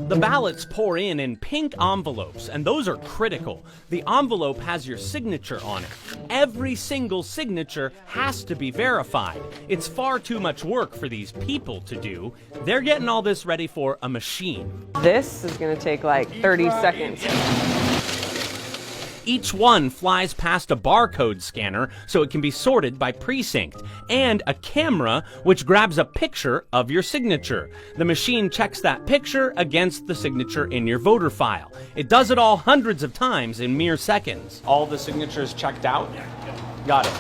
The ballots pour in pink envelopes, and those are critical. The envelope has your signature on it. Every single signature has to be verified. It's far too much work for these people to do. They're getting all this ready for a machine. This is going to take like 30 seconds. Each one flies past a barcode scanner so it can be sorted by precinct, and a camera which grabs a picture of your signature. The machine checks that picture against the signature in your voter file. It does it all hundreds of times in mere seconds. All the signatures checked out? Got it.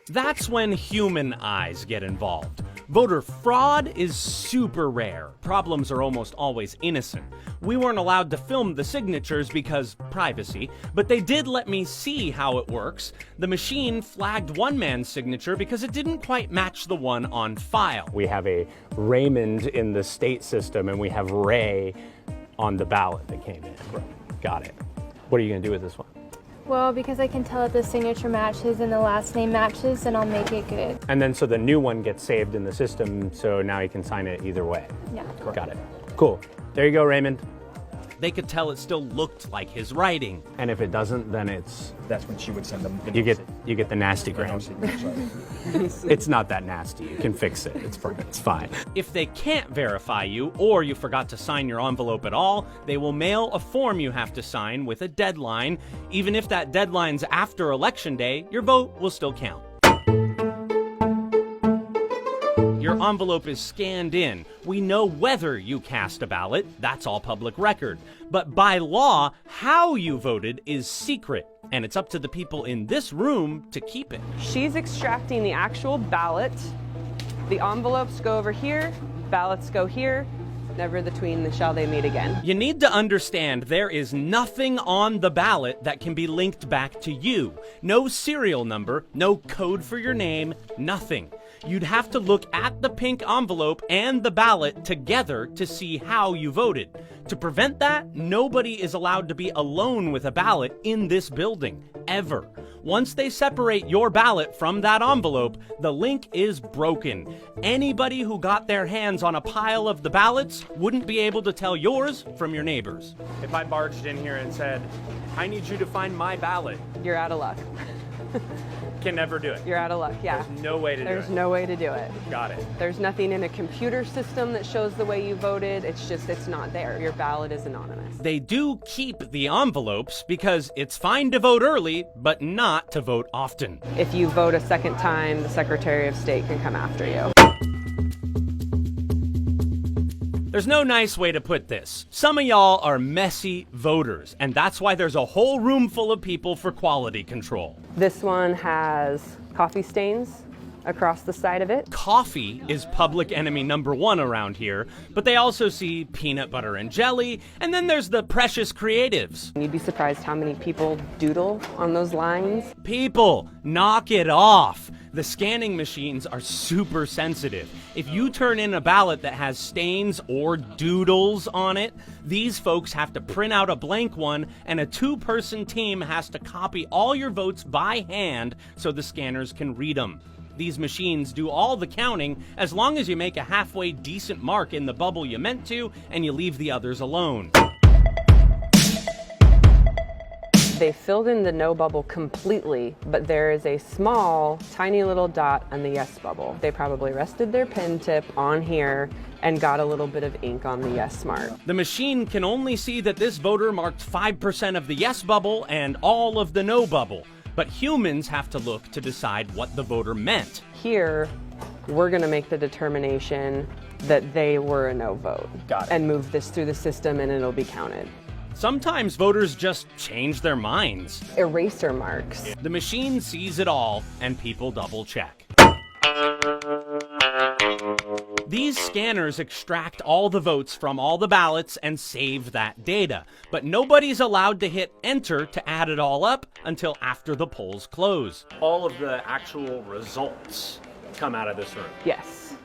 That's when human eyes get involved. Voter fraud is super rare. Problems are almost always innocent. We weren't allowed to film the signatures because privacy, but they did let me see how it works. The machine flagged one man's signature because it didn't quite match the one on file. We have a Raymond in the state system, and we have Ray on the ballot that came in. Got it. What are you going to do with this one? Well, because I can tell if the signature matches and the last name matches, then I'll make it good. And then so the new one gets saved in the system, so now you can sign it either way. Yeah. Got it. Cool. There you go, Raymond. They could tell it still looked like his writing. And if it doesn't, then it's... That's when she would send them. You get the nasty gram. It's not that nasty. You can fix it. It's fine. If they can't verify you, or you forgot to sign your envelope at all, they will mail a form you have to sign with a deadline. Even if that deadline's after Election Day, your vote will still count. Your envelope is scanned in. We know whether you cast a ballot. That's all public record. But by law, how you voted is secret, and it's up to the people in this room to keep it. She's extracting the actual ballot. The envelopes go over here, ballots go here. Never between shall they meet again. You need to understand there is nothing on the ballot that can be linked back to you. No serial number, no code for your name, nothing. You'd have to look at the pink envelope and the ballot together to see how you voted. To prevent that, nobody is allowed to be alone with a ballot in this building, ever. Once they separate your ballot from that envelope, the link is broken. Anybody who got their hands on a pile of the ballots wouldn't be able to tell yours from your neighbor's. If I barged in here and said, I need you to find my ballot. You're out of luck. Can never do it. You're out of luck, yeah. There's no way to do it. There's no way to do it. Got it. There's nothing in a computer system that shows the way you voted. It's not there. Your ballot is anonymous. They do keep the envelopes because it's fine to vote early, but not to vote often. If you vote a second time, the Secretary of State can come after you. There's no nice way to put this. Some of y'all are messy voters, and that's why there's a whole room full of people for quality control. This one has coffee stains across the side of it. Coffee is public enemy number one around here, but they also see peanut butter and jelly, and then there's the precious creatives. You'd be surprised how many people doodle on those lines. People, knock it off. The scanning machines are super sensitive. If you turn in a ballot that has stains or doodles on it, these folks have to print out a blank one, and a two-person team has to copy all your votes by hand so the scanners can read them. These machines do all the counting as long as you make a halfway decent mark in the bubble you meant to and you leave the others alone. They filled in the no bubble completely, but there is a small, tiny little dot on the yes bubble. They probably rested their pen tip on here and got a little bit of ink on the yes mark. The machine can only see that this voter marked 5% of the yes bubble and all of the no bubble, but humans have to look to decide what the voter meant. Here, we're gonna make the determination that they were a no vote. Got it. And move this through the system and it'll be counted. Sometimes voters just change their minds. Eraser marks. The machine sees it all, and people double check. These scanners extract all the votes from all the ballots and save that data, but nobody's allowed to hit enter to add it all up until after the polls close. All of the actual results come out of this room. Yes.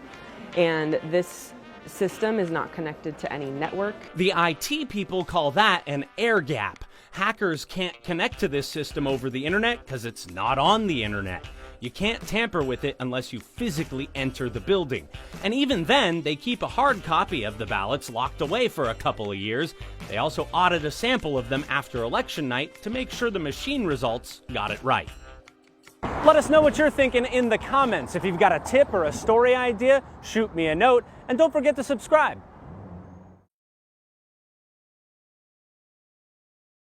And this system is not connected to any network. The IT people call that an air gap. Hackers can't connect to this system over the internet because it's not on the internet. You can't tamper with it unless you physically enter the building. And even then, they keep a hard copy of the ballots locked away for a couple of years. They also audit a sample of them after election night to make sure the machine results got it right. Let us know what you're thinking in the comments. If you've got a tip or a story idea, shoot me a note, and don't forget to subscribe.